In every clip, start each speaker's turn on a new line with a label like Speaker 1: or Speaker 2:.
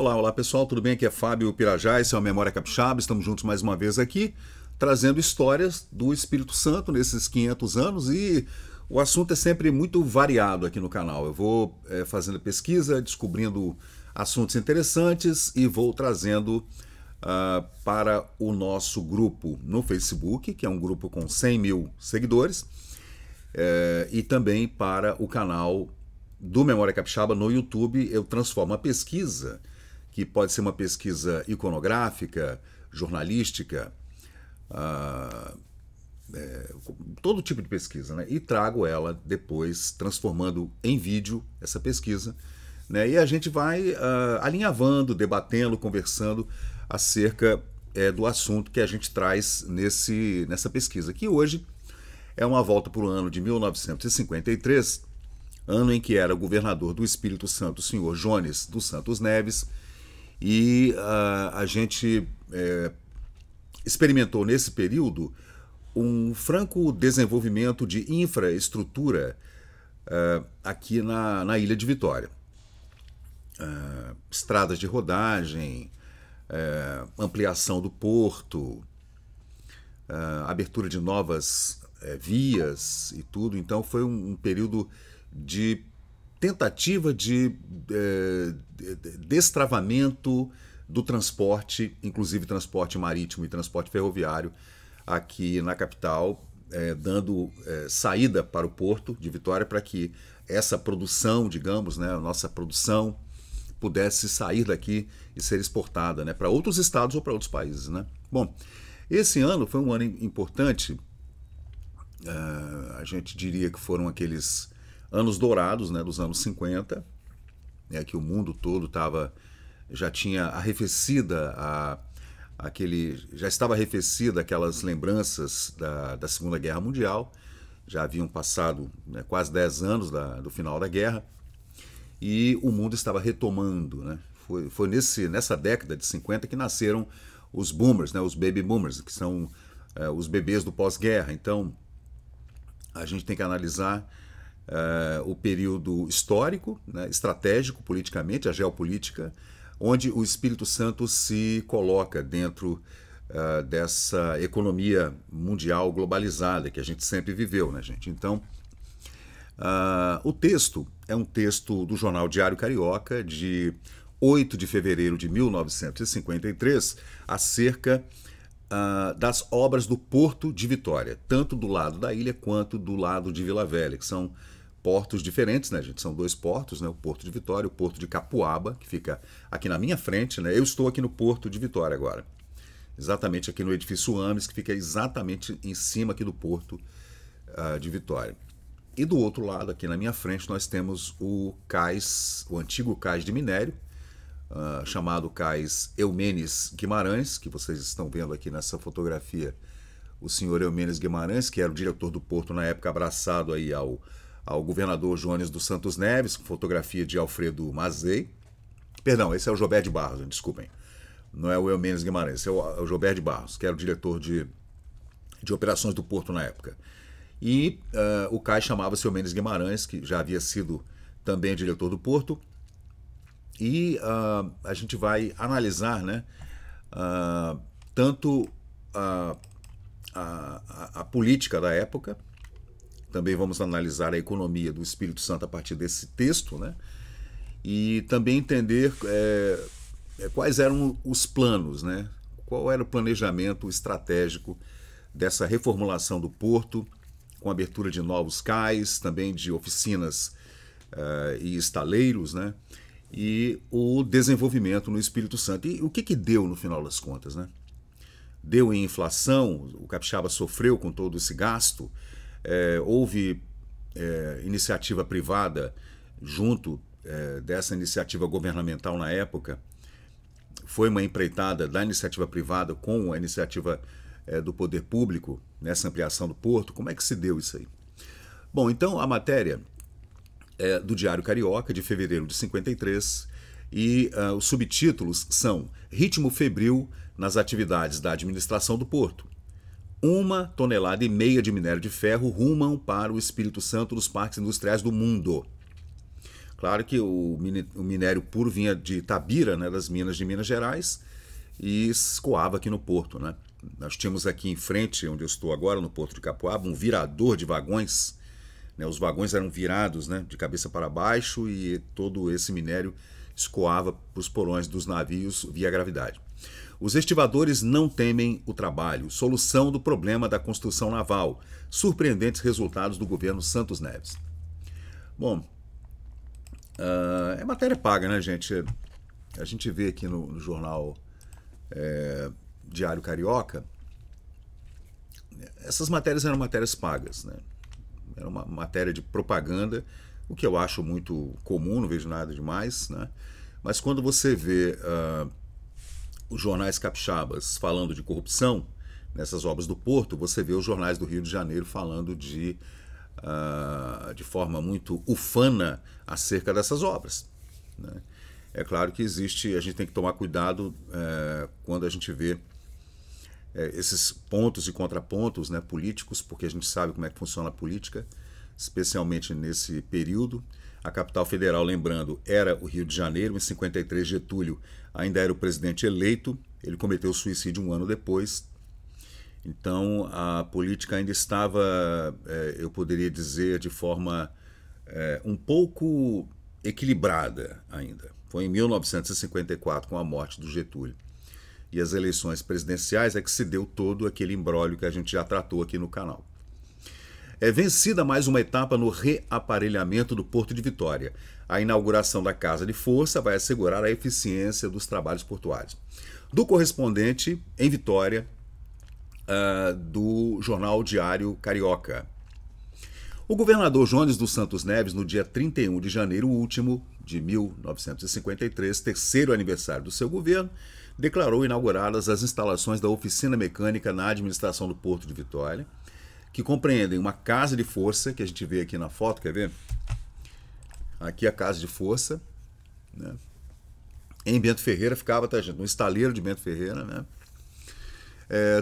Speaker 1: Olá, olá pessoal, tudo bem? Aqui é Fábio Pirajá, esse é o Memória Capixaba, estamos juntos mais uma vez aqui, trazendo histórias do Espírito Santo nesses 500 anos e o assunto é sempre muito variado aqui no canal. Eu vou fazendo pesquisa, descobrindo assuntos interessantes e vou trazendo para o nosso grupo no Facebook, que é um grupo com 100 mil seguidores, e também para o canal do Memória Capixaba no YouTube. Eu transformo a pesquisa, que pode ser uma pesquisa iconográfica, jornalística, todo tipo de pesquisa, né? E trago ela depois, transformando em vídeo essa pesquisa, né? E a gente vai alinhavando, debatendo, conversando acerca do assunto que a gente traz nessa pesquisa, que hoje é uma volta para o ano de 1953, ano em que era governador do Espírito Santo o senhor Jones dos Santos Neves, e a gente experimentou nesse período um franco desenvolvimento de infraestrutura aqui na Ilha de Vitória. Estradas de rodagem, ampliação do porto, abertura de novas vias e tudo. Então foi um período de tentativa de destravamento do transporte, inclusive transporte marítimo e transporte ferroviário, aqui na capital, dando saída para o porto de Vitória para que essa produção, digamos, né, a nossa produção, pudesse sair daqui e ser exportada, né, para outros estados ou para outros países, né? Bom, esse ano foi um ano importante. A gente diria que foram aqueles anos dourados, né, dos anos 50, né, que o mundo todo já tinha arrefecida já estava arrefecida aquelas lembranças da Segunda Guerra Mundial. Já haviam passado, né, quase 10 anos do final da guerra, e o mundo estava retomando, né? Foi nessa década de 50 que nasceram os boomers, né, os baby boomers, que são os bebês do pós-guerra. Então a gente tem que analisar o período histórico, né, estratégico, politicamente, a geopolítica, onde o Espírito Santo se coloca dentro dessa economia mundial globalizada que a gente sempre viveu, né, gente? Então, o texto é um texto do jornal Diário Carioca, de 8 de fevereiro de 1953, acerca das obras do Porto de Vitória, tanto do lado da ilha quanto do lado de Vila Velha, que são portos diferentes, né, gente? São dois portos, né? O Porto de Vitória e o Porto de Capuaba, que fica aqui na minha frente, né? Eu estou aqui no Porto de Vitória agora, exatamente aqui no edifício Ames, que fica exatamente em cima aqui do Porto de Vitória. E do outro lado, aqui na minha frente, nós temos o antigo cais de minério, chamado Cais Eumenes Guimarães, que vocês estão vendo aqui nessa fotografia, o senhor Eumenes Guimarães, que era o diretor do porto na época, abraçado aí ao governador Jones dos Santos Neves, com fotografia de Alfredo Mazei. Perdão, esse é o Joubert de Barros, desculpem. Não é o Eumenes Guimarães, esse é o Joubert de Barros, que era o diretor de operações do porto na época. E o cais chamava-se Eumenes Guimarães, que já havia sido também diretor do porto. E a gente vai analisar, né, tanto a política da época. Também vamos analisar a economia do Espírito Santo a partir desse texto, né? E também entender quais eram os planos, né? Qual era o planejamento estratégico dessa reformulação do porto, com abertura de novos cais, também de oficinas e estaleiros, né? E o desenvolvimento no Espírito Santo. E o que deu no final das contas, né? Deu em inflação, o capixaba sofreu com todo esse gasto. Houve iniciativa privada junto dessa iniciativa governamental na época. Foi uma empreitada da iniciativa privada com a iniciativa do poder público nessa ampliação do porto. Como é que se deu isso aí? Bom, então a matéria é do Diário Carioca, de fevereiro de 53, e os subtítulos são: Ritmo febril nas atividades da administração do porto. 1,5 tonelada de minério de ferro rumam para o Espírito Santo dos parques industriais do mundo. Claro que o minério puro vinha de Itabira, né, das minas de Minas Gerais, e escoava aqui no porto, né? Nós tínhamos aqui em frente, onde eu estou agora, no Porto de Capoaba, um virador de vagões, né? Os vagões eram virados, né, de cabeça para baixo e todo esse minério escoava para os porões dos navios via gravidade. Os estivadores não temem o trabalho. Solução do problema da construção naval. Surpreendentes resultados do governo Santos Neves. Bom, é matéria paga, né, gente? A gente vê aqui no jornal Diário Carioca, essas matérias eram matérias pagas, né? Era uma matéria de propaganda, o que eu acho muito comum, não vejo nada demais, né? Mas quando você vê os jornais capixabas falando de corrupção nessas obras do Porto, você vê os jornais do Rio de Janeiro falando de forma muito ufana acerca dessas obras, né? É claro que existe, a gente tem que tomar cuidado quando a gente vê esses pontos e contrapontos, né, políticos, porque a gente sabe como é que funciona a política, especialmente nesse período. A capital federal, lembrando, era o Rio de Janeiro. Em 53, Getúlio ainda era o presidente eleito. Ele cometeu suicídio um ano depois. Então, a política ainda estava, eu poderia dizer, de forma um pouco equilibrada ainda. Foi em 1954, com a morte do Getúlio e as eleições presidenciais, é que se deu todo aquele imbróglio que a gente já tratou aqui no canal. É vencida mais uma etapa no reaparelhamento do Porto de Vitória. A inauguração da Casa de Força vai assegurar a eficiência dos trabalhos portuários. Do correspondente em Vitória, do jornal Diário Carioca. O governador Jones dos Santos Neves, no dia 31 de janeiro último de 1953, terceiro aniversário do seu governo, declarou inauguradas as instalações da oficina mecânica na administração do Porto de Vitória, que compreendem uma casa de força, que a gente vê aqui na foto, quer ver? Aqui a casa de força, né? Em Bento Ferreira ficava, tá, gente? No estaleiro de Bento Ferreira, né?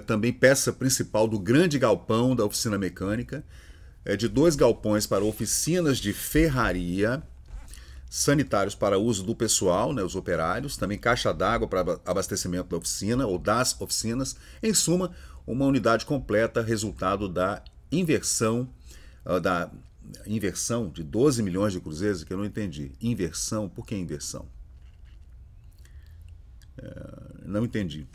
Speaker 1: Também peça principal do grande galpão da oficina mecânica, de 2 galpões para oficinas de ferraria, sanitários para uso do pessoal, né, os operários, também caixa d'água para abastecimento da oficina ou das oficinas. Em suma, uma unidade completa, resultado da inversão de 12 milhões de cruzeiros, que eu não entendi. Inversão, por que inversão? Não entendi.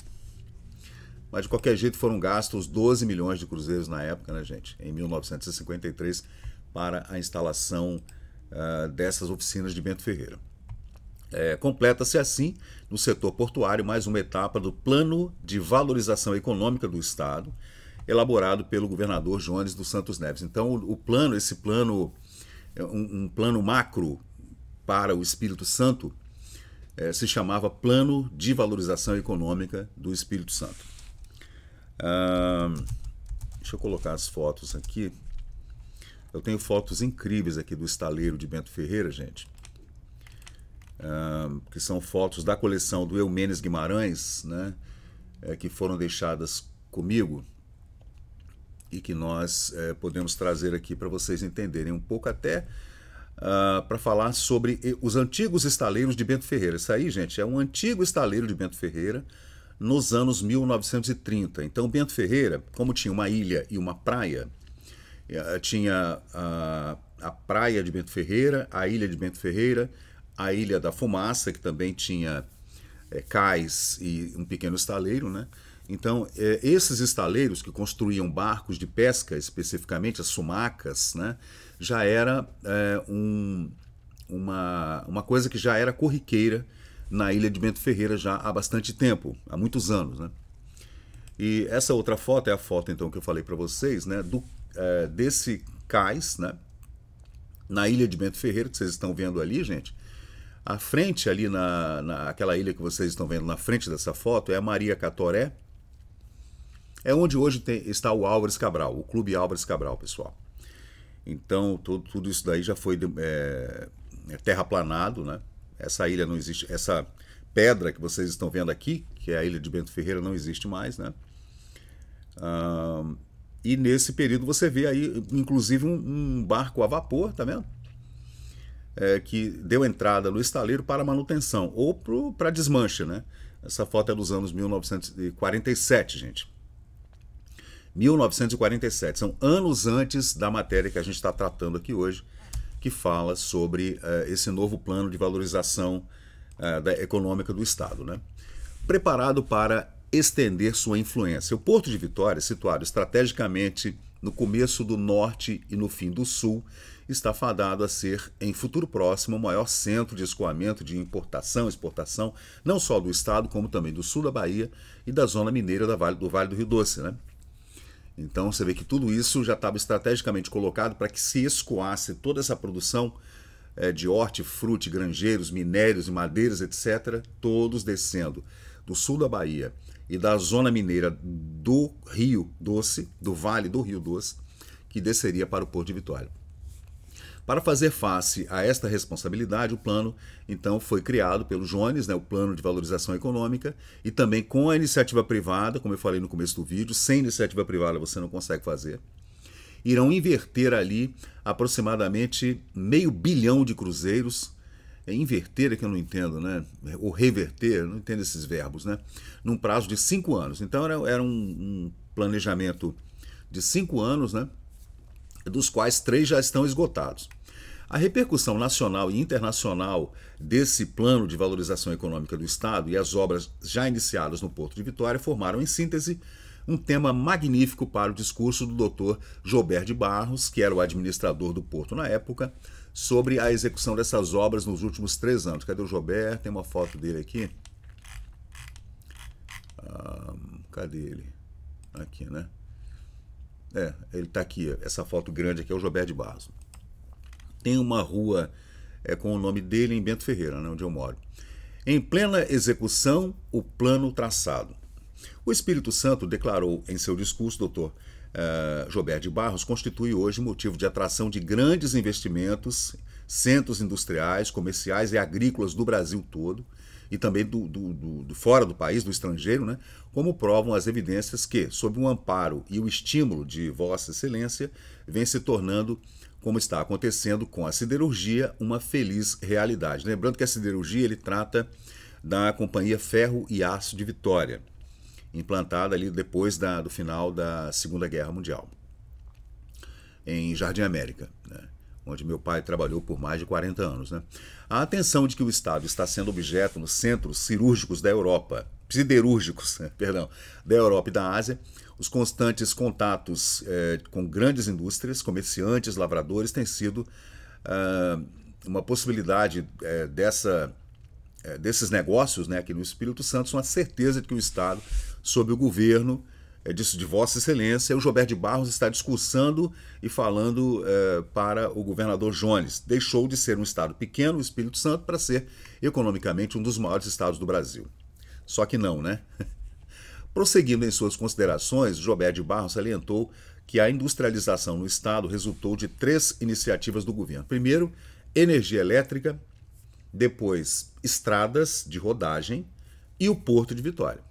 Speaker 1: Mas de qualquer jeito foram gastos 12 milhões de cruzeiros na época, né, gente? Em 1953, para a instalação dessas oficinas de Bento Ferreira. Completa-se assim, no setor portuário, mais uma etapa do Plano de Valorização Econômica do Estado, elaborado pelo governador Jones dos Santos Neves. Então, esse plano, um plano macro para o Espírito Santo, se chamava Plano de Valorização Econômica do Espírito Santo. Deixa eu colocar as fotos aqui. Eu tenho fotos incríveis aqui do estaleiro de Bento Ferreira, gente. Que são fotos da coleção do Eumenes Guimarães, né? Que foram deixadas comigo e que nós podemos trazer aqui para vocês entenderem um pouco, até para falar sobre os antigos estaleiros de Bento Ferreira. Isso aí, gente, é um antigo estaleiro de Bento Ferreira nos anos 1930. Então, Bento Ferreira, como tinha uma ilha e uma praia, tinha a praia de Bento Ferreira, a ilha de Bento Ferreira, a Ilha da Fumaça, que também tinha cais e um pequeno estaleiro, né? Então, esses estaleiros que construíam barcos de pesca, especificamente as sumacas, né, já era uma coisa que já era corriqueira na ilha de Bento Ferreira já há bastante tempo, há muitos anos, né? E essa outra foto é a foto, então, que eu falei para vocês, né, desse cais, né, na ilha de Bento Ferreira, que vocês estão vendo ali, gente. À frente, ali naquela ilha que vocês estão vendo na frente dessa foto, é a Maria Catoré. É onde hoje está o Álvares Cabral, o Clube Álvares Cabral, pessoal. Então, tudo isso daí já foi terraplanado, né? Essa ilha não existe, essa pedra que vocês estão vendo aqui, que é a ilha de Bento Ferreira, não existe mais, né? E nesse período você vê aí, inclusive, um barco a vapor, tá vendo? que deu entrada no estaleiro para manutenção ou para desmanche, né? Essa foto é dos anos 1947, gente. 1947, são anos antes da matéria que a gente está tratando aqui hoje, que fala sobre esse novo plano de valorização econômica do Estado, né? Preparado para estender sua influência. O Porto de Vitória, situado estrategicamente no começo do norte e no fim do sul, está fadado a ser, em futuro próximo, o maior centro de escoamento de importação e exportação, não só do estado, como também do sul da Bahia e da zona mineira do Vale do Rio Doce, né? Então você vê que tudo isso já estava estrategicamente colocado para que se escoasse toda essa produção de hortifruti, granjeiros, minérios e madeiras, etc., todos descendo do sul da Bahia e da zona mineira do Rio Doce, do Vale do Rio Doce, que desceria para o Porto de Vitória. Para fazer face a esta responsabilidade, o plano, então, foi criado pelo Jones, né, o Plano de Valorização Econômica, e também com a iniciativa privada, como eu falei no começo do vídeo, sem iniciativa privada você não consegue fazer. Irão inverter ali aproximadamente R$500 bilhão de cruzeiros. Inverter é que eu não entendo, né? Ou reverter, eu não entendo esses verbos, né? Num prazo de 5 anos. Então era um planejamento de 5 anos, né? Dos quais 3 já estão esgotados. A repercussão nacional e internacional desse plano de valorização econômica do Estado e as obras já iniciadas no Porto de Vitória formaram, em síntese, um tema magnífico para o discurso do Dr. Joubert de Barros, que era o administrador do Porto na época, sobre a execução dessas obras nos últimos 3 anos. Cadê o Joubert? Tem uma foto dele aqui. Cadê ele? Aqui, né? Ele está aqui. Essa foto grande aqui é o Joubert de Barros. Tem uma rua com o nome dele em Bento Ferreira, né, onde eu moro. Em plena execução, o plano traçado. O Espírito Santo declarou em seu discurso, Dr. Joubert de Barros, constitui hoje motivo de atração de grandes investimentos, centros industriais, comerciais e agrícolas do Brasil todo, e também do fora do país, do estrangeiro, né? Como provam as evidências que, sob o amparo e o estímulo de Vossa Excelência, vem se tornando, como está acontecendo com a siderurgia, uma feliz realidade. Lembrando que a siderurgia ele trata da Companhia Ferro e Aço de Vitória, implantada ali depois do final da Segunda Guerra Mundial, em Jardim América, né? Onde meu pai trabalhou por mais de 40 anos. Né? A atenção de que o Estado está sendo objeto nos centros cirúrgicos da Europa, siderúrgicos, perdão, da Europa e da Ásia, os constantes contatos com grandes indústrias, comerciantes, lavradores, têm sido uma possibilidade desses negócios, né, aqui no Espírito Santo, uma certeza de que o Estado, sob o governo de Vossa Excelência, o Joubert de Barros está discursando e falando para o governador Jones. Deixou de ser um estado pequeno, o Espírito Santo, para ser economicamente um dos maiores estados do Brasil. Só que não, né? Prosseguindo em suas considerações, Joubert de Barros salientou que a industrialização no estado resultou de 3 iniciativas do governo. Primeiro, energia elétrica, depois estradas de rodagem e o Porto de Vitória.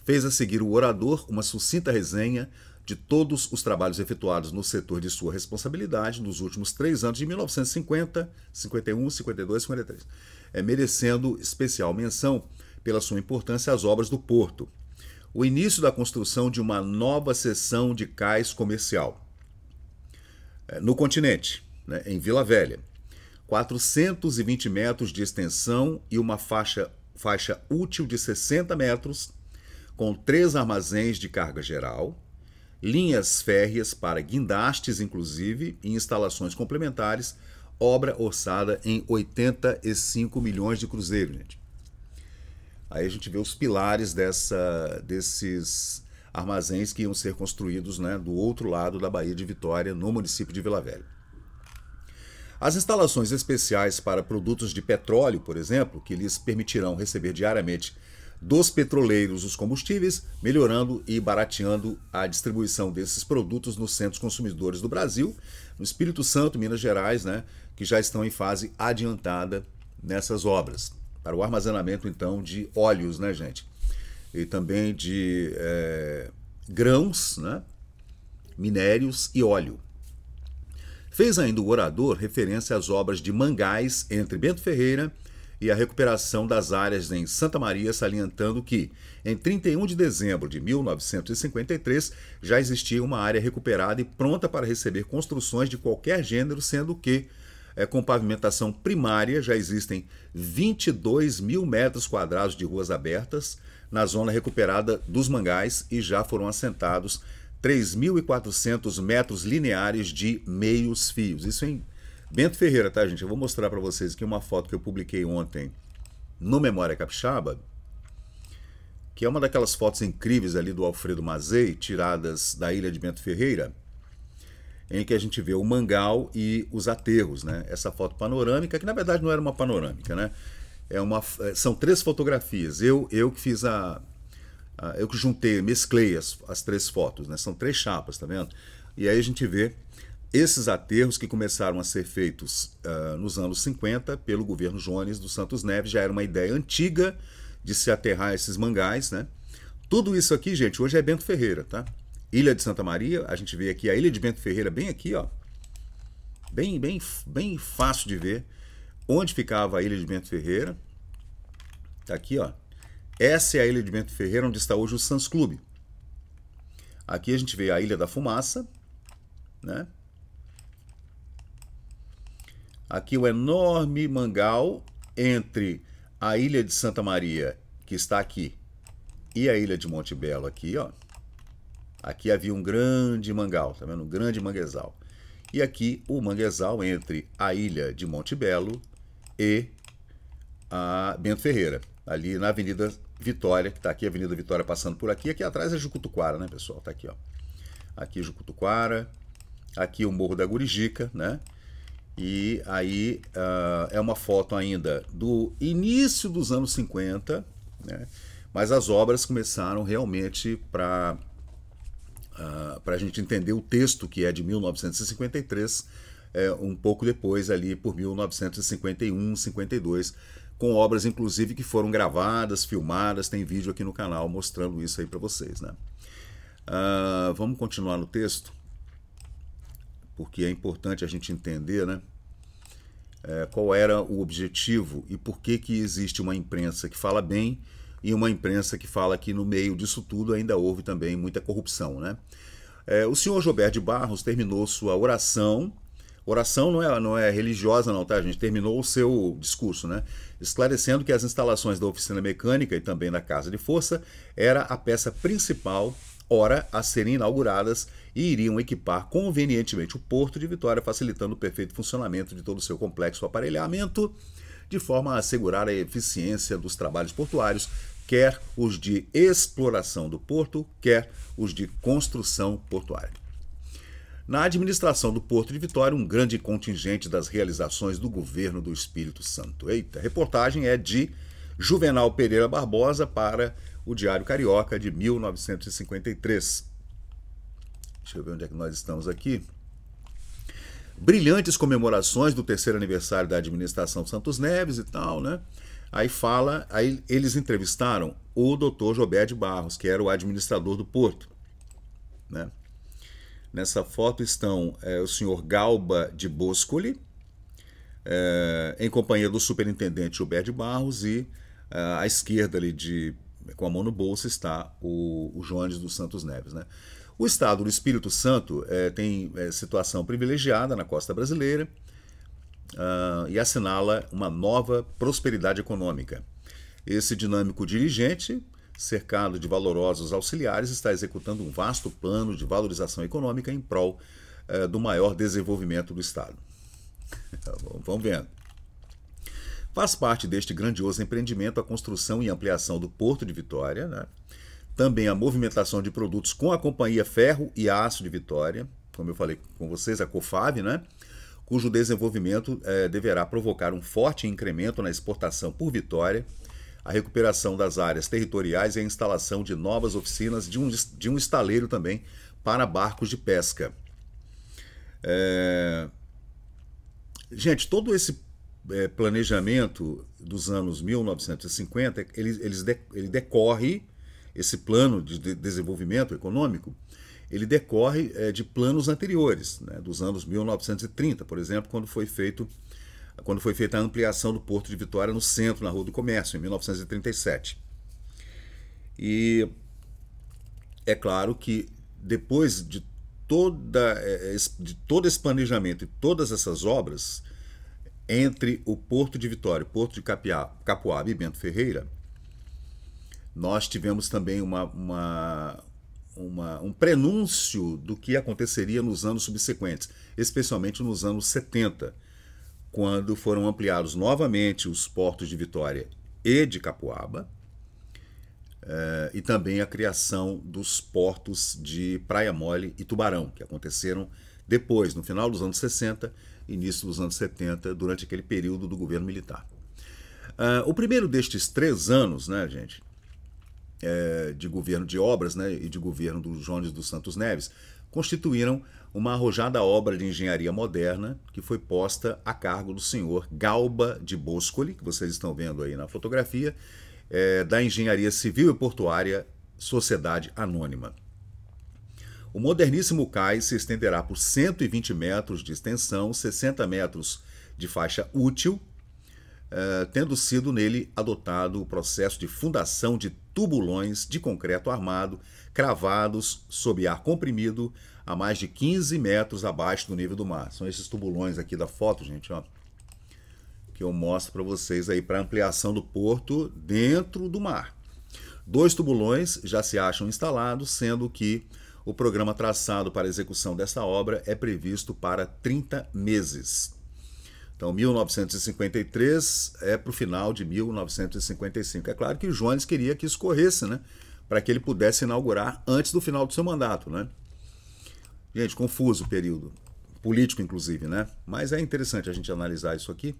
Speaker 1: Fez a seguir o orador uma sucinta resenha de todos os trabalhos efetuados no setor de sua responsabilidade nos últimos 3 anos, de 1950, 51, 52 e 53, merecendo especial menção pela sua importância às obras do Porto. O início da construção de uma nova seção de cais comercial no continente, né, em Vila Velha, 420 metros de extensão e uma faixa útil de 60 metros, com 3 armazéns de carga geral, linhas férreas para guindastes, inclusive, e instalações complementares, obra orçada em 85 milhões de cruzeiros, gente. Aí a gente vê os pilares desses armazéns que iam ser construídos, né, do outro lado da Baía de Vitória, no município de Vila Velha. As instalações especiais para produtos de petróleo, por exemplo, que lhes permitirão receber diariamente dos petroleiros os combustíveis, melhorando e barateando a distribuição desses produtos nos centros consumidores do Brasil, no Espírito Santo, Minas Gerais, né, que já estão em fase adiantada nessas obras, para o armazenamento, então, de óleos, né, gente? E também de grãos, né, minérios e óleo. Fez ainda o orador referência às obras de Mangás entre Bento Ferreira e a recuperação das áreas em Santa Maria, salientando que, em 31 de dezembro de 1953, já existia uma área recuperada e pronta para receber construções de qualquer gênero, sendo que, com pavimentação primária, já existem 22 mil metros quadrados de ruas abertas na zona recuperada dos Mangás e já foram assentados 3.400 metros lineares de meios fios. Isso em Bento Ferreira, tá, gente? Eu vou mostrar para vocês aqui uma foto que eu publiquei ontem no Memória Capixaba, que é uma daquelas fotos incríveis ali do Alfredo Mazei, tiradas da ilha de Bento Ferreira, em que a gente vê o mangal e os aterros, né? Essa foto panorâmica, que na verdade não era uma panorâmica, né? São 3 fotografias. Eu que fiz eu que juntei, mesclei as 3 fotos, né? São 3 chapas, tá vendo? E aí a gente vê esses aterros que começaram a ser feitos nos anos 50 pelo governo Jones dos Santos Neves. Já era uma ideia antiga de se aterrar esses mangás, né? Tudo isso aqui, gente, hoje é Bento Ferreira, tá? Ilha de Santa Maria, a gente vê aqui a ilha de Bento Ferreira bem aqui, ó. Bem fácil de ver onde ficava a ilha de Bento Ferreira. Tá aqui, ó. Essa é a ilha de Bento Ferreira, onde está hoje o Sans Clube. Aqui a gente vê a Ilha da Fumaça, né? Aqui o enorme mangal entre a ilha de Santa Maria, que está aqui, e a ilha de Monte Belo aqui, ó. Aqui havia um grande mangal, tá vendo? Um grande manguezal. E aqui o manguezal entre a ilha de Monte Belo e a Bento Ferreira, ali na Avenida Vitória, que está aqui a Avenida Vitória passando por aqui. Aqui atrás é Jucutuquara, né, pessoal? Tá aqui, ó. Aqui Jucutuquara, aqui o Morro da Gurijica, né? E aí é uma foto ainda do início dos anos 50, né? Mas as obras começaram realmente para a gente entender o texto, que é de 1953, um pouco depois, ali por 1951, 52, com obras inclusive que foram gravadas, filmadas, tem vídeo aqui no canal mostrando isso aí para vocês, né? Vamos continuar no texto, porque é importante a gente entender, né, qual era o objetivo e por que existe uma imprensa que fala bem e uma imprensa que fala que no meio disso tudo ainda houve também muita corrupção, né? O senhor Joberto de Barros terminou sua oração não é religiosa não, tá, gente? Terminou o seu discurso, né? Esclarecendo que as instalações da oficina mecânica e também da casa de força era a peça principal, ora, a serem inauguradas e iriam equipar convenientemente o Porto de Vitória, facilitando o perfeito funcionamento de todo o seu complexo aparelhamento, de forma a assegurar a eficiência dos trabalhos portuários, quer os de exploração do porto, quer os de construção portuária. Na administração do Porto de Vitória, um grande contingente das realizações do governo do Espírito Santo. Eita, a reportagem é de Juvenal Pereira Barbosa para o Diário Carioca de 1953. Deixa eu ver onde é que nós estamos aqui. Brilhantes comemorações do 3º aniversário da administração Santos Neves e tal, né? Aí eles entrevistaram o Dr. Joberto de Barros, que era o administrador do Porto, né? Nessa foto estão o senhor Galba de Boscoli, em companhia do superintendente Gilberto de Barros, e à esquerda ali, com a mão no bolso, está o Jones dos Santos Neves, né? O estado do Espírito Santo tem situação privilegiada na costa brasileira e assinala uma nova prosperidade econômica. Esse dinâmico dirigente, cercado de valorosos auxiliares, está executando um vasto plano de valorização econômica em prol do maior desenvolvimento do Estado. Vamos vendo. Faz parte deste grandioso empreendimento a construção e ampliação do Porto de Vitória, né? Também a movimentação de produtos com a Companhia Ferro e Aço de Vitória, como eu falei com vocês, a COFAV, né? Cujo desenvolvimento deverá provocar um forte incremento na exportação por Vitória, a recuperação das áreas territoriais e a instalação de novas oficinas de um estaleiro também para barcos de pesca. Gente, todo esse planejamento dos anos 1950, ele decorre, esse plano de desenvolvimento econômico, ele decorre de planos anteriores, né, dos anos 1930, por exemplo, quando foi feita a ampliação do Porto de Vitória no centro, na Rua do Comércio, em 1937. E é claro que depois de todo esse planejamento e todas essas obras, entre o Porto de Vitória, o Porto de Capoaba e Bento Ferreira, nós tivemos também um prenúncio do que aconteceria nos anos subsequentes, especialmente nos anos 70, quando foram ampliados novamente os portos de Vitória e de Capoaba, e também a criação dos portos de Praia Mole e Tubarão, que aconteceram depois, no final dos anos 60, início dos anos 70, durante aquele período do governo militar. O primeiro destes 3 anos, né, gente, de governo de obras, né, e de governo do Jones dos Santos Neves, constituíram uma arrojada obra de engenharia moderna que foi posta a cargo do senhor Galba de Boscoli, que vocês estão vendo aí na fotografia, da Engenharia Civil e Portuária Sociedade Anônima. O moderníssimo cais se estenderá por 120 metros de extensão, 60 metros de faixa útil, tendo sido nele adotado o processo de fundação de tubulões de concreto armado, cravados sob ar comprimido a mais de 15 metros abaixo do nível do mar. São esses tubulões aqui da foto, gente, ó, que eu mostro para vocês aí para ampliação do porto dentro do mar. 2 tubulões já se acham instalados, sendo que o programa traçado para a execução dessa obra é previsto para 30 meses. Então, 1953 é para o final de 1955. É claro que o Jones queria que isso corresse, né, para que ele pudesse inaugurar antes do final do seu mandato, né? Gente, confuso o período, político inclusive, né? Mas é interessante a gente analisar isso aqui.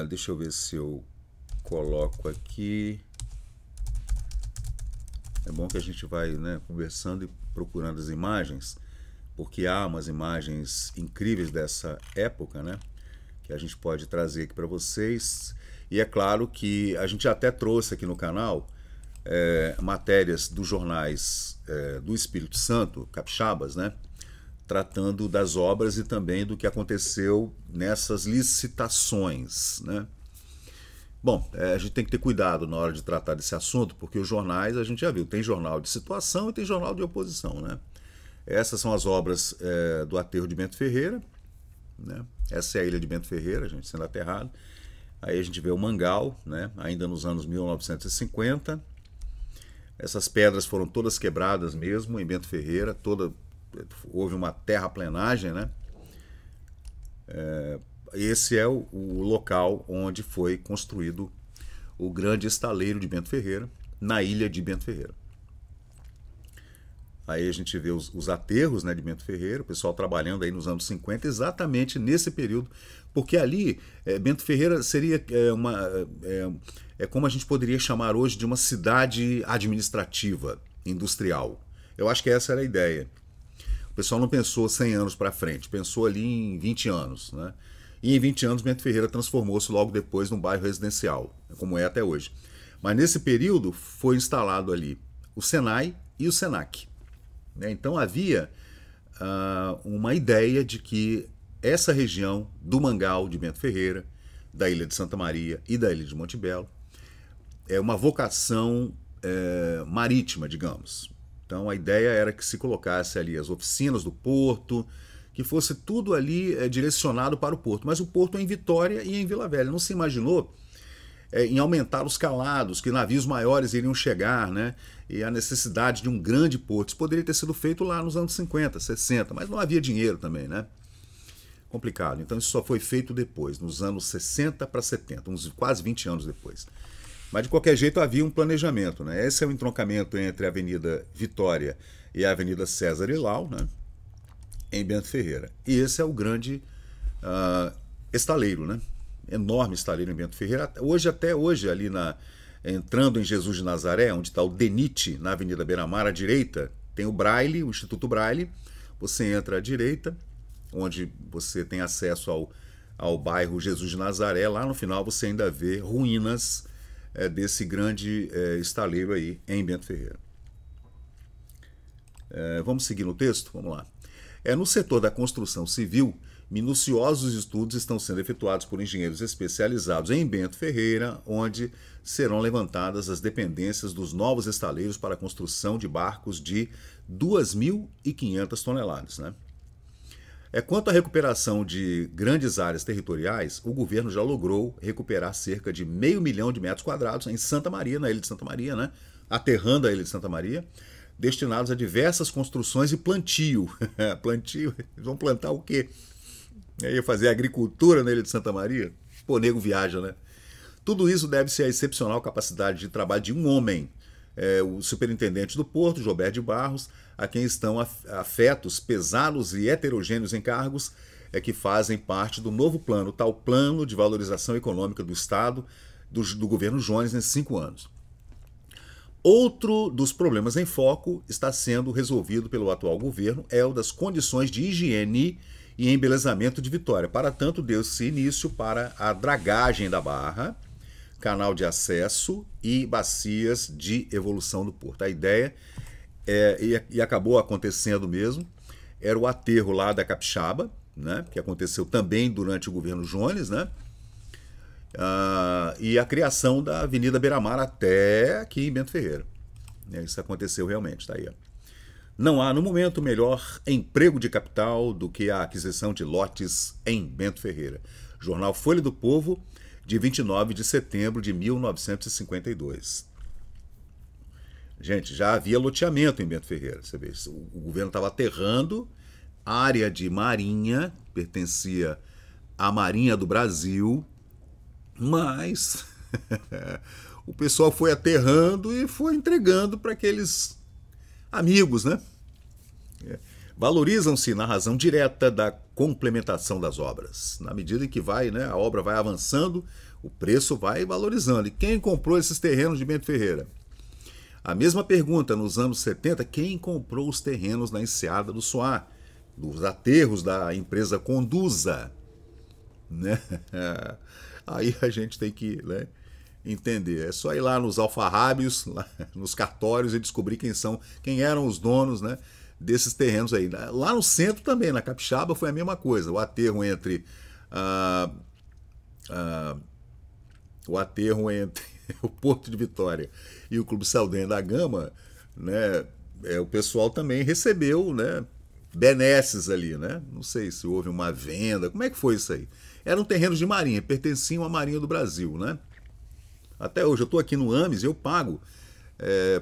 Speaker 1: Deixa eu ver se eu coloco aqui. É bom que a gente vai, né, conversando e procurando as imagens, porque há umas imagens incríveis dessa época, né, que a gente pode trazer aqui para vocês. E é claro que a gente até trouxe aqui no canal matérias dos jornais do Espírito Santo, capixabas, né, tratando das obras e também do que aconteceu nessas licitações, né? Bom, a gente tem que ter cuidado na hora de tratar desse assunto, porque os jornais, a gente já viu, tem jornal de situação e tem jornal de oposição, né? Essas são as obras do aterro de Bento Ferreira, né? Essa é a ilha de Bento Ferreira, a gente sendo aterrado. Aí a gente vê o Mangal, né, ainda nos anos 1950. Essas pedras foram todas quebradas mesmo em Bento Ferreira, houve uma terraplenagem, né? Esse é o local onde foi construído o grande estaleiro de Bento Ferreira, na ilha de Bento Ferreira. Aí a gente vê os aterros, né, de Bento Ferreira, o pessoal trabalhando aí nos anos 50, exatamente nesse período, porque ali Bento Ferreira seria como a gente poderia chamar hoje de uma cidade administrativa, industrial. Eu acho que essa era a ideia. O pessoal não pensou 100 anos para frente, pensou ali em 20 anos, né? E em 20 anos Bento Ferreira transformou-se logo depois num bairro residencial, como é até hoje. Mas nesse período foi instalado ali o Senai e o Senac, né? Então havia uma ideia de que essa região do Mangal de Bento Ferreira, da Ilha de Santa Maria e da Ilha de Monte Belo, é uma vocação marítima, digamos. Então a ideia era que se colocasse ali as oficinas do porto, que fosse tudo ali direcionado para o porto. Mas o porto é em Vitória e em Vila Velha. Não se imaginou em aumentar os calados, que navios maiores iriam chegar, né? E a necessidade de um grande porto. Isso poderia ter sido feito lá nos anos 50, 60, mas não havia dinheiro também, né? Complicado. Então isso só foi feito depois, nos anos 60 para 70, uns quase 20 anos depois. Mas de qualquer jeito havia um planejamento, né? Esse é o entroncamento entre a Avenida Vitória e a Avenida César Ilau, né, em Bento Ferreira. E esse é o grande estaleiro, né? Enorme estaleiro em Bento Ferreira. Até hoje, ali entrando em Jesus de Nazaré, onde está o DENIT, na Avenida Beira-Mar, à direita, tem o Braille, o Instituto Braille. Você entra à direita, onde você tem acesso ao bairro Jesus de Nazaré. Lá no final você ainda vê ruínas desse grande estaleiro aí em Bento Ferreira. Vamos seguir no texto? Vamos lá. No setor da construção civil, minuciosos estudos estão sendo efetuados por engenheiros especializados em Bento Ferreira, onde serão levantadas as dependências dos novos estaleiros para a construção de barcos de 2.500 toneladas. Né? Quanto à recuperação de grandes áreas territoriais, o governo já logrou recuperar cerca de 500 mil de metros quadrados em Santa Maria, na ilha de Santa Maria, né? Aterrando a ilha de Santa Maria, destinados a diversas construções e plantio. Plantio? Eles vão plantar o quê? Ia fazer agricultura na ilha de Santa Maria? Pô, nego viaja, né? Tudo isso deve-se à excepcional capacidade de trabalho de um homem, o superintendente do Porto, Joberto de Barros, a quem estão afetos pesados e heterogêneos encargos que fazem parte do novo plano, tal plano de valorização econômica do Estado, do governo Jones nesses 5 anos. Outro dos problemas em foco está sendo resolvido pelo atual governo, o das condições de higiene e embelezamento de Vitória. Para tanto, deu-se início para a dragagem da barra, canal de acesso e bacias de evolução do porto. A ideia, e acabou acontecendo mesmo, era o aterro lá da Capixaba, né, que aconteceu também durante o governo Jones, né, e a criação da Avenida Beira-Mar até aqui em Bento Ferreira. Isso aconteceu realmente, está aí. Não há, no momento, melhor emprego de capital do que a aquisição de lotes em Bento Ferreira. Jornal Folha do Povo, de 29 de setembro de 1952. Gente, já havia loteamento em Bento Ferreira. Você vê, o governo estava aterrando área de marinha, pertencia à Marinha do Brasil, mas o pessoal foi aterrando e foi entregando para aqueles amigos, né? Valorizam-se na razão direta da complementação das obras. Na medida em que a obra vai avançando, o preço vai valorizando. E quem comprou esses terrenos de Bento Ferreira? A mesma pergunta nos anos 70, quem comprou os terrenos na Enseada do Soar, dos aterros da empresa Conduza? Né? Aí a gente tem que entender. É só ir lá nos alfarrábios, lá nos cartórios e descobrir quem eram os donos, né, desses terrenos aí. Lá no centro também, na Capixaba, foi a mesma coisa. O aterro entre o Porto de Vitória e o Clube Saldanha da Gama, né, o pessoal também recebeu, né, benesses ali, né? Não sei se houve uma venda. Como é que foi isso aí? Eram terrenos de marinha, pertenciam à Marinha do Brasil, né? Até hoje, eu estou aqui no AMES, eu pago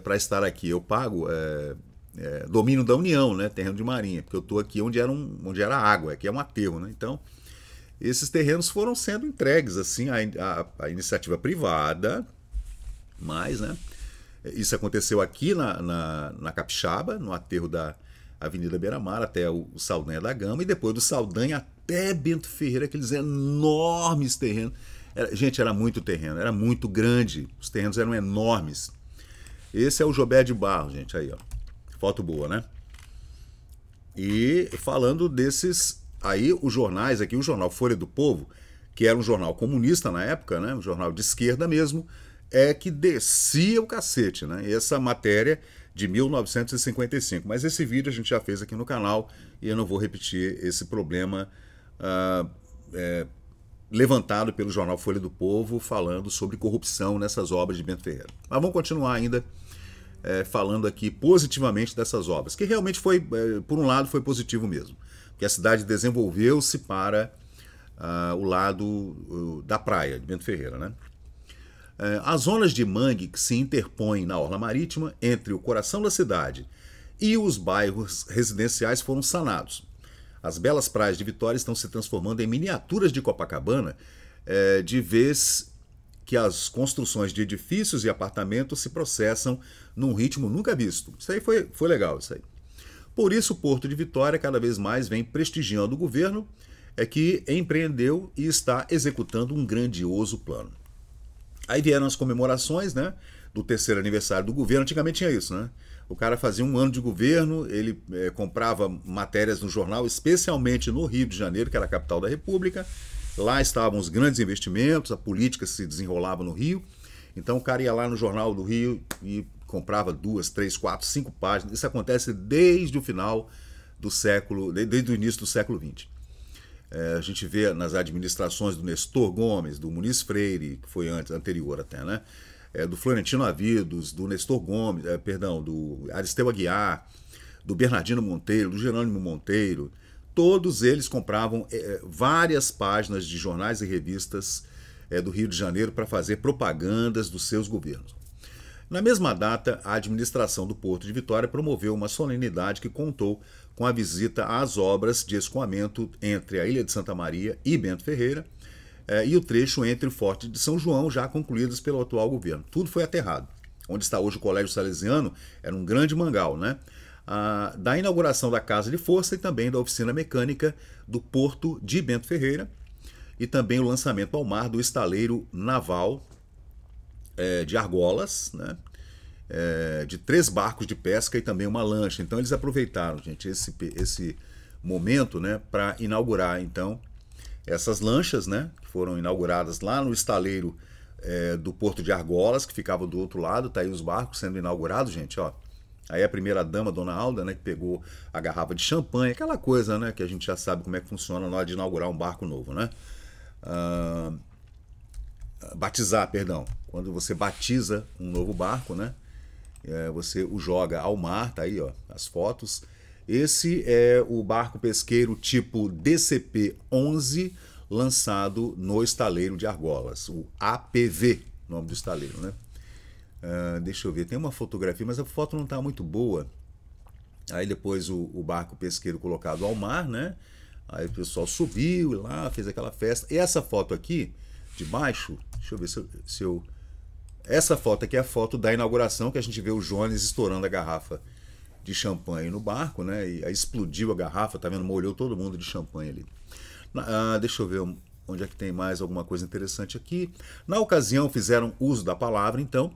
Speaker 1: para estar aqui, eu pago domínio da União, né? Terreno de marinha, porque eu estou aqui onde era água, aqui é um aterro, né? Então, esses terrenos foram sendo entregues assim à iniciativa privada, mas, né? Isso aconteceu aqui na Capixaba, no aterro da Avenida Beira-Mar, até o Saldanha da Gama, e depois do Saldanha até Bento Ferreira, aqueles enormes terrenos. Gente, era muito terreno, era muito grande, os terrenos eram enormes. Esse é o Joberto de Barros, gente, aí, ó. Foto boa, né? E falando desses, aí os jornais aqui, o jornal Folha do Povo, que era um jornal comunista na época, né? Um jornal de esquerda mesmo, que descia o cacete, né? Essa matéria de 1955. Mas esse vídeo a gente já fez aqui no canal e eu não vou repetir esse problema levantado pelo jornal Folha do Povo falando sobre corrupção nessas obras de Bento Ferreira. Mas vamos continuar ainda falando aqui positivamente dessas obras, que realmente foi, por um lado, foi positivo mesmo, porque a cidade desenvolveu-se para o lado da praia de Bento Ferreira, né? As zonas de mangue que se interpõem na orla marítima entre o coração da cidade e os bairros residenciais foram sanados. As belas praias de Vitória estão se transformando em miniaturas de Copacabana, de vez que as construções de edifícios e apartamentos se processam num ritmo nunca visto. Isso aí foi legal, isso aí. Por isso, o Porto de Vitória cada vez mais vem prestigiando o governo, que empreendeu e está executando um grandioso plano. Aí vieram as comemorações, né, do 3º aniversário do governo. Antigamente tinha isso, né? O cara fazia um ano de governo, ele comprava matérias no jornal, especialmente no Rio de Janeiro, que era a capital da República. Lá estavam os grandes investimentos, a política se desenrolava no Rio. Então o cara ia lá no Jornal do Rio e comprava 2, 3, 4, 5 páginas. Isso acontece desde o final do século, desde o início do século XX. A gente vê nas administrações do Nestor Gomes, do Muniz Freire, que foi anterior até, né? Do Florentino Avidos, do Nestor Gomes, do Aristeu Aguiar, do Bernardino Monteiro, do Jerônimo Monteiro. Todos eles compravam várias páginas de jornais e revistas do Rio de Janeiro para fazer propagandas dos seus governos. Na mesma data, a administração do Porto de Vitória promoveu uma solenidade que contou com a visita às obras de escoamento entre a Ilha de Santa Maria e Bento Ferreira e o trecho entre o Forte de São João, já concluídas pelo atual governo. Tudo foi aterrado. Onde está hoje o Colégio Salesiano era um grande mangal, né? Da inauguração da Casa de Força e também da oficina mecânica do Porto de Bento Ferreira e também o lançamento ao mar do estaleiro naval de Argolas, né? De 3 barcos de pesca e também uma lancha. Então eles aproveitaram, gente, esse momento, né, para inaugurar então essas lanchas, né, que foram inauguradas lá no estaleiro do Porto de Argolas, que ficava do outro lado. Tá aí os barcos sendo inaugurados, gente, ó. Aí a primeira-dama, Dona Alda, né, que pegou a garrafa de champanhe, aquela coisa, né, que a gente já sabe como é que funciona na hora de inaugurar um barco novo, né? Batizar, perdão. Quando você batiza um novo barco, né, você o joga ao mar, tá aí, ó, as fotos. Esse é o barco pesqueiro tipo DCP-11, lançado no estaleiro de Argolas, o APV, nome do estaleiro, né? Deixa eu ver, tem uma fotografia, mas a foto não está muito boa. Aí depois o barco pesqueiro colocado ao mar, né? Aí o pessoal subiu lá, fez aquela festa. E essa foto aqui, de baixo, deixa eu ver se eu... Essa foto aqui é a foto da inauguração, que a gente vê o Jones estourando a garrafa de champanhe no barco, né? E aí explodiu a garrafa, tá vendo? Molhou todo mundo de champanhe ali. Deixa eu ver onde é que tem mais alguma coisa interessante aqui. Na ocasião fizeram uso da palavra, então,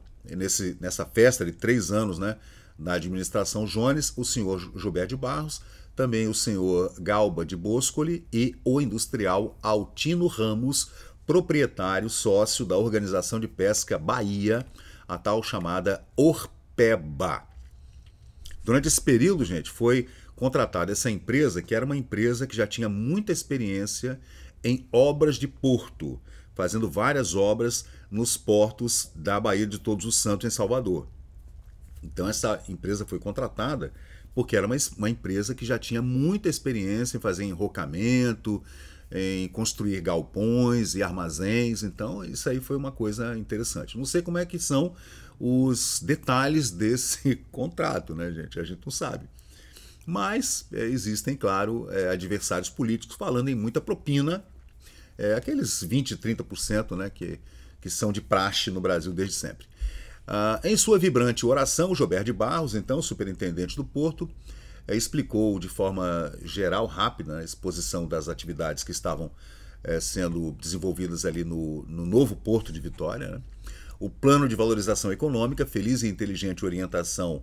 Speaker 1: nessa festa de 3 anos, né, na administração Jones, o senhor Gilberto de Barros, também o senhor Galba de Boscoli e o industrial Altino Ramos, proprietário, sócio da Organização de Pesca Bahia, a tal chamada Orpeba. Durante esse período, gente, foi contratada essa empresa, que era uma empresa que já tinha muita experiência em obras de porto, fazendo várias obras nos portos da Baía de Todos os Santos, em Salvador. Então essa empresa foi contratada porque era uma empresa que já tinha muita experiência em fazer enrocamento, em construir galpões e armazéns. Então isso aí foi uma coisa interessante. Não sei como é que são os detalhes desse contrato, né, gente? A gente não sabe. Mas existem, claro, adversários políticos falando em muita propina, aqueles 20%, 30%, né, que são de praxe no Brasil desde sempre. Em sua vibrante oração, Gilberto de Barros, então superintendente do Porto, explicou de forma geral, rápida, a exposição das atividades que estavam sendo desenvolvidas ali no novo Porto de Vitória, né? O plano de valorização econômica, feliz e inteligente orientação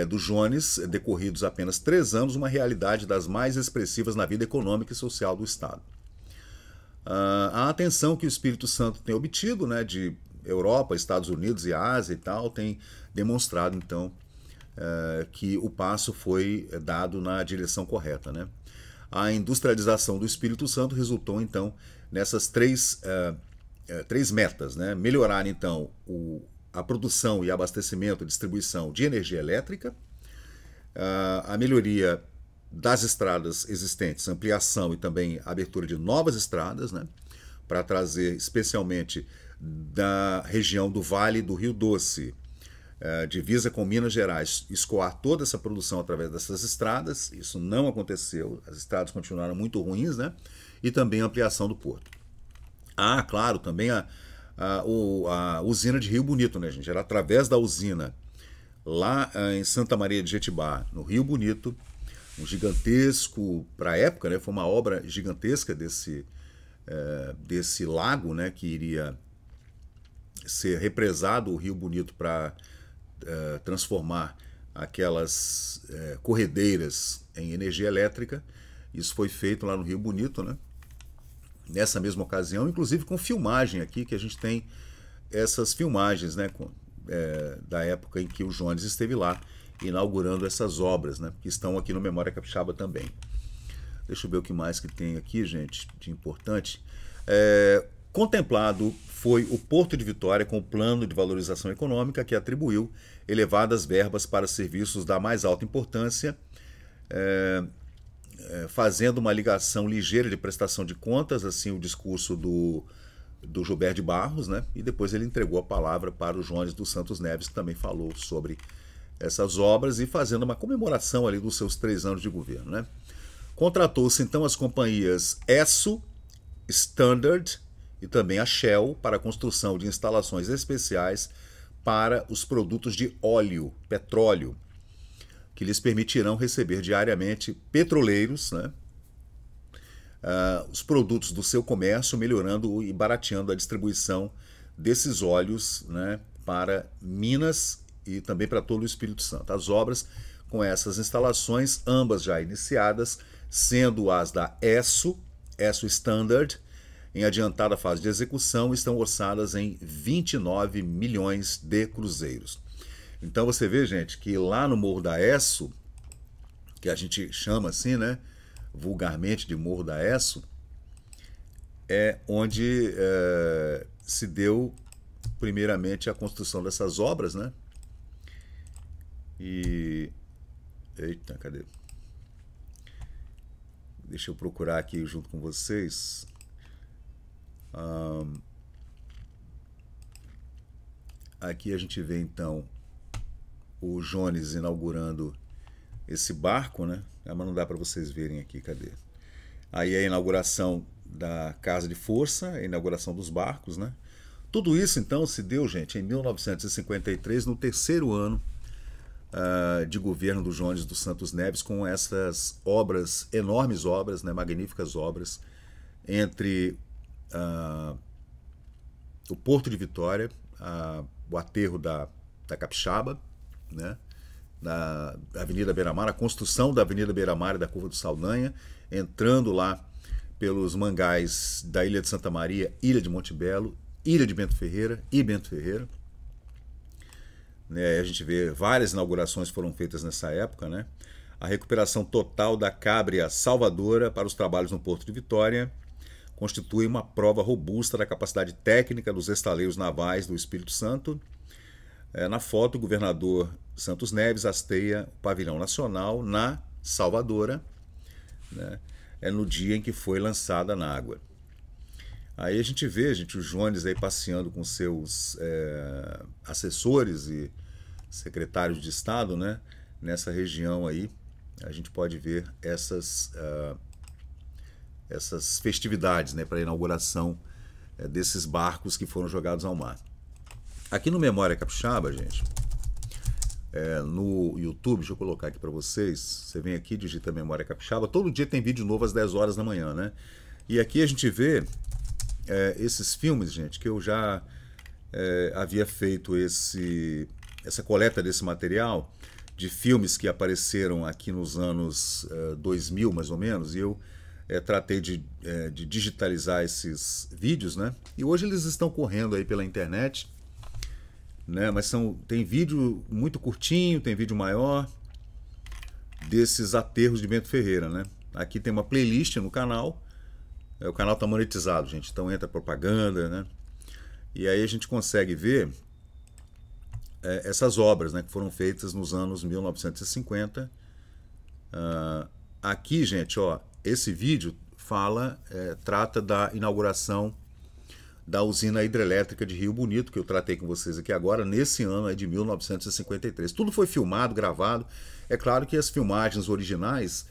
Speaker 1: do Jones, decorridos apenas 3 anos, uma realidade das mais expressivas na vida econômica e social do Estado. A atenção que o Espírito Santo tem obtido, né, de Europa, Estados Unidos e Ásia e tal, tem demonstrado, então, que o passo foi dado na direção correta, né? A industrialização do Espírito Santo resultou, então, nessas três metas, né? Melhorar, então, a produção e abastecimento e distribuição de energia elétrica, a melhoria das estradas existentes, ampliação e também abertura de novas estradas, né, para trazer especialmente da região do Vale do Rio Doce, divisa com Minas Gerais, escoar toda essa produção através dessas estradas. Isso não aconteceu, as estradas continuaram muito ruins, né, e também a ampliação do porto. Claro, também a usina de Rio Bonito, né, gente? Era através da usina lá em Santa Maria de Jetibá, no Rio Bonito, um gigantesco, para a época, né, foi uma obra gigantesca desse lago, né, que iria ser represado o Rio Bonito para transformar aquelas corredeiras em energia elétrica. Isso foi feito lá no Rio Bonito, né? Nessa mesma ocasião, inclusive com filmagem aqui, que a gente tem essas filmagens, né, da época em que o Jones esteve lá, inaugurando essas obras, né, que estão aqui no Memória Capixaba também. Deixa eu ver o que mais que tem aqui, gente, de importante. Contemplado foi o Porto de Vitória com o plano de valorização econômica que atribuiu elevadas verbas para serviços da mais alta importância, fazendo uma ligação ligeira de prestação de contas, assim, o discurso do Gilberto de Barros, né? E depois ele entregou a palavra para o Jones dos Santos Neves, que também falou sobre essas obras e fazendo uma comemoração ali dos seus 3 anos de governo, né? Contratou-se então as companhias Esso, Standard e também a Shell para a construção de instalações especiais para os produtos de óleo, petróleo, que lhes permitirão receber diariamente petroleiros, né, os produtos do seu comércio, melhorando e barateando a distribuição desses óleos, né, para Minas e também para todo o Espírito Santo. As obras com essas instalações, ambas já iniciadas, sendo as da Esso Standard, em adiantada fase de execução, estão orçadas em 29 milhões de cruzeiros. Então você vê, gente, que lá no Morro da Esso, que a gente chama assim, né, vulgarmente de Morro da Esso, é onde se deu primeiramente a construção dessas obras, né? E... Eita, cadê? Deixa eu procurar aqui junto com vocês. Aqui a gente vê então o Jones inaugurando esse barco, né? Mas não dá para vocês verem aqui, cadê? Aí a inauguração da Casa de Força, a inauguração dos barcos, né? Tudo isso então se deu, gente, em 1953, no 3º ano de governo do Jones dos Santos Neves, com essas obras, enormes obras, né? Magníficas obras, entre o Porto de Vitória, o aterro da Capixaba, né, da Avenida Beira-Mar, a construção da Avenida Beira-Mar e da Curva do Saldanha, entrando lá pelos mangás da Ilha de Santa Maria, Ilha de Montebello, Ilha de Bento Ferreira e Bento Ferreira. A gente vê várias inaugurações foram feitas nessa época, né? A recuperação total da Cábrea Salvadora para os trabalhos no Porto de Vitória constitui uma prova robusta da capacidade técnica dos estaleiros navais do Espírito Santo. Na foto, o governador Santos Neves hasteia o pavilhão nacional na Salvadora, né, no dia em que foi lançada na água. Aí a gente vê, o Jones aí passeando com seus assessores e secretários de Estado, né, nessa região aí. A gente pode ver essas festividades, né, para a inauguração desses barcos que foram jogados ao mar. Aqui no Memória Capixaba, gente, no YouTube, deixa eu colocar aqui para vocês, você vem aqui, digita Memória Capixaba, todo dia tem vídeo novo às 10 horas da manhã, né? E aqui a gente vê esses filmes, gente, que eu já havia feito essa coleta desse material, de filmes que apareceram aqui nos anos 2000, mais ou menos, e eu tratei de digitalizar esses vídeos, né? E hoje eles estão correndo aí pela internet, né? Mas tem vídeo muito curtinho, tem vídeo maior desses aterros de Bento Ferreira, né? Aqui tem uma playlist no canal, o canal está monetizado, gente, então entra propaganda, né? E aí a gente consegue ver essas obras, né, que foram feitas nos anos 1950. Aqui, gente, ó, esse vídeo trata da inauguração da usina hidrelétrica de Rio Bonito, que eu tratei com vocês aqui agora, nesse ano de 1953. Tudo foi filmado, gravado. É claro que as filmagens originais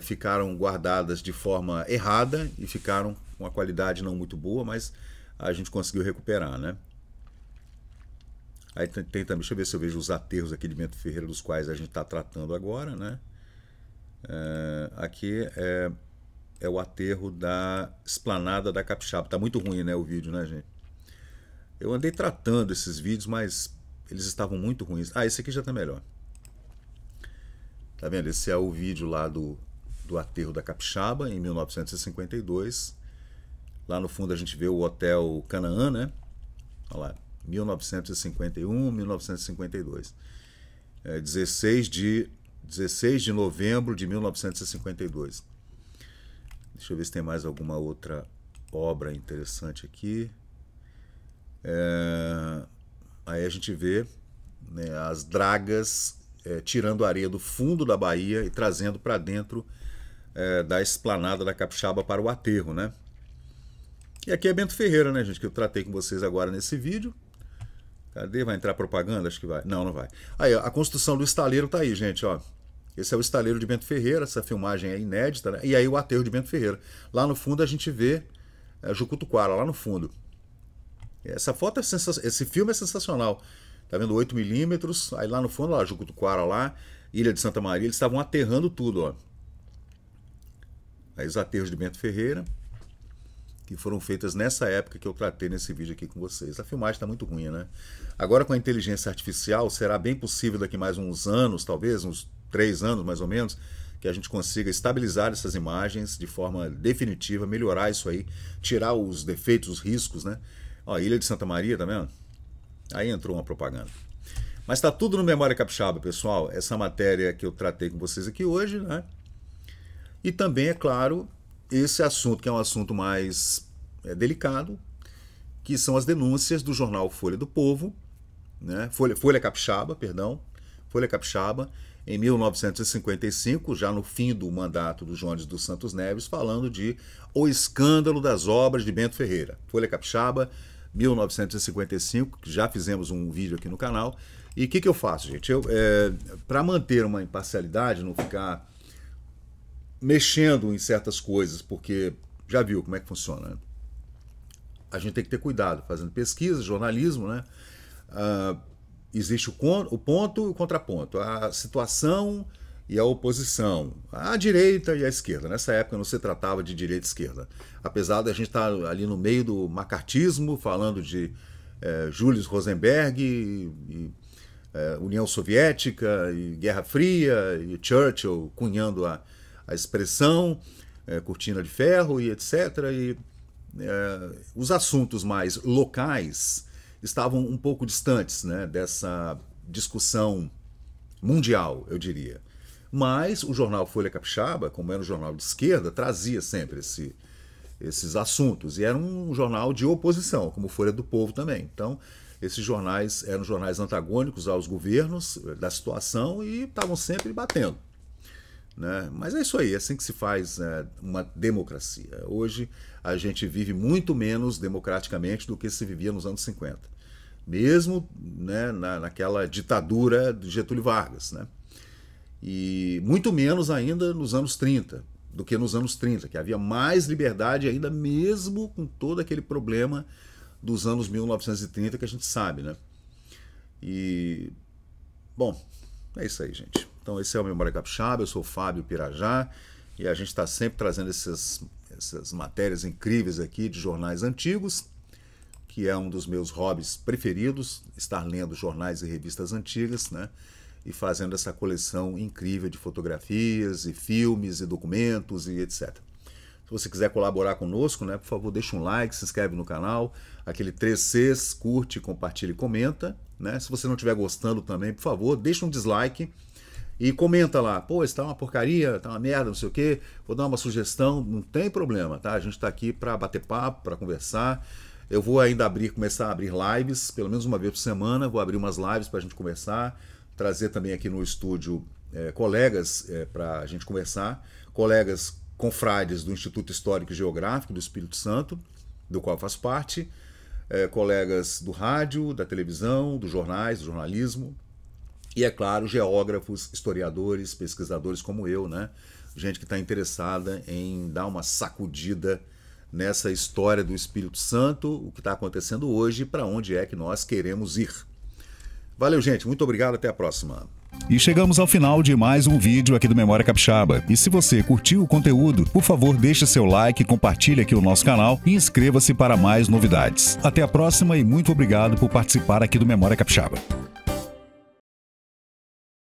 Speaker 1: ficaram guardadas de forma errada e ficaram com uma qualidade não muito boa, mas a gente conseguiu recuperar, né? Aí tem também, deixa eu ver se eu vejo os aterros aqui de Bento Ferreira, dos quais a gente está tratando agora, né? Aqui é o aterro da Esplanada da Capixaba. Tá muito ruim, né, o vídeo, né, gente? Eu andei tratando esses vídeos, mas eles estavam muito ruins. Esse aqui já tá melhor. Tá vendo? Esse é o vídeo lá do aterro da Capixaba, em 1952. Lá no fundo a gente vê o Hotel Canaã, né? Olha lá, 1951, 1952. 16 de novembro de 1952. Deixa eu ver se tem mais alguma outra obra interessante aqui. Aí a gente vê, né, as dragas tirando a areia do fundo da baía e trazendo para dentro da esplanada da Capixaba para o aterro, né? E aqui é Bento Ferreira, né, gente, que eu tratei com vocês agora nesse vídeo. Cadê? Vai entrar propaganda? Acho que vai. Não, não vai. Aí, ó, a construção do estaleiro tá aí, gente, ó. Esse é o estaleiro de Bento Ferreira, essa filmagem é inédita, né? E aí o aterro de Bento Ferreira. Lá no fundo a gente vê Jucutuquara, lá no fundo. Essa foto esse filme é sensacional. Tá vendo 8mm, aí lá no fundo, lá, Jucutuquara lá, Ilha de Santa Maria, eles estavam aterrando tudo, ó. Aí os aterros de Bento Ferreira, que foram feitas nessa época que eu tratei nesse vídeo aqui com vocês. A filmagem está muito ruim, né? Agora com a inteligência artificial, será bem possível daqui mais uns anos, talvez, uns 3 anos mais ou menos, que a gente consiga estabilizar essas imagens de forma definitiva, melhorar isso aí, tirar os defeitos, os riscos, né? Ó, Ilha de Santa Maria, tá vendo? Aí entrou uma propaganda. Mas tá tudo no Memória Capixaba, pessoal. Essa matéria que eu tratei com vocês aqui hoje, né? E também, é claro, esse assunto que é um assunto mais delicado, que são as denúncias do jornal Folha do Povo, né? Folha Capixaba, perdão, Folha Capixaba, em 1955, já no fim do mandato do Jones dos Santos Neves, falando de O Escândalo das Obras de Bento Ferreira. Folha Capixaba, 1955, que já fizemos um vídeo aqui no canal. E o que eu faço, gente? Para manter uma imparcialidade, não ficar mexendo em certas coisas, porque já viu como é que funciona, né? A gente tem que ter cuidado, fazendo pesquisa, jornalismo, né? Existe o ponto e o contraponto, a situação e a oposição, a direita e a esquerda. Nessa época não se tratava de direita e esquerda. Apesar de a gente estar ali no meio do macartismo, falando de Julius Rosenberg, e União Soviética, e Guerra Fria, e Churchill cunhando a expressão, cortina de ferro e etc. E os assuntos mais locais estavam um pouco distantes, né, dessa discussão mundial, eu diria. Mas o jornal Folha Capixaba, como era um jornal de esquerda, trazia sempre esses assuntos. E era um jornal de oposição, como Folha do Povo também. Então, esses jornais eram jornais antagônicos aos governos da situação e estavam sempre batendo, né? Mas é isso aí, é assim que se faz uma democracia. Hoje a gente vive muito menos democraticamente do que se vivia nos anos 50. Mesmo, né, naquela ditadura de Getúlio Vargas, né? E muito menos ainda nos anos 30 do que nos anos 30, que havia mais liberdade ainda, mesmo com todo aquele problema dos anos 1930 que a gente sabe, né? E, bom, é isso aí, gente. Então esse é o Memória Capixaba, eu sou o Fábio Pirajá e a gente está sempre trazendo essas matérias incríveis aqui de jornais antigos, que é um dos meus hobbies preferidos, estar lendo jornais e revistas antigas, né? E fazendo essa coleção incrível de fotografias e filmes e documentos e etc. Se você quiser colaborar conosco, né, por favor, deixa um like, se inscreve no canal, aquele 3Cs, curte, compartilha e comenta, né? Se você não estiver gostando também, por favor, deixa um dislike e comenta lá. Pô, isso tá uma porcaria, tá uma merda, não sei o quê, vou dar uma sugestão, não tem problema, tá? A gente tá aqui para bater papo, para conversar. Eu vou ainda começar a abrir lives, pelo menos uma vez por semana, vou abrir umas lives para a gente conversar, trazer também aqui no estúdio colegas para a gente conversar, colegas confrades do Instituto Histórico e Geográfico do Espírito Santo, do qual eu faço parte, colegas do rádio, da televisão, dos jornais, do jornalismo, e, é claro, geógrafos, historiadores, pesquisadores como eu, né? Gente que está interessada em dar uma sacudida nessa história do Espírito Santo, o que está acontecendo hoje e para onde é que nós queremos ir. Valeu, gente. Muito obrigado. Até a próxima.
Speaker 2: E chegamos ao final de mais um vídeo aqui do Memória Capixaba. E se você curtiu o conteúdo, por favor, deixe seu like, compartilhe aqui o nosso canal e inscreva-se para mais novidades. Até a próxima e muito obrigado por participar aqui do Memória Capixaba.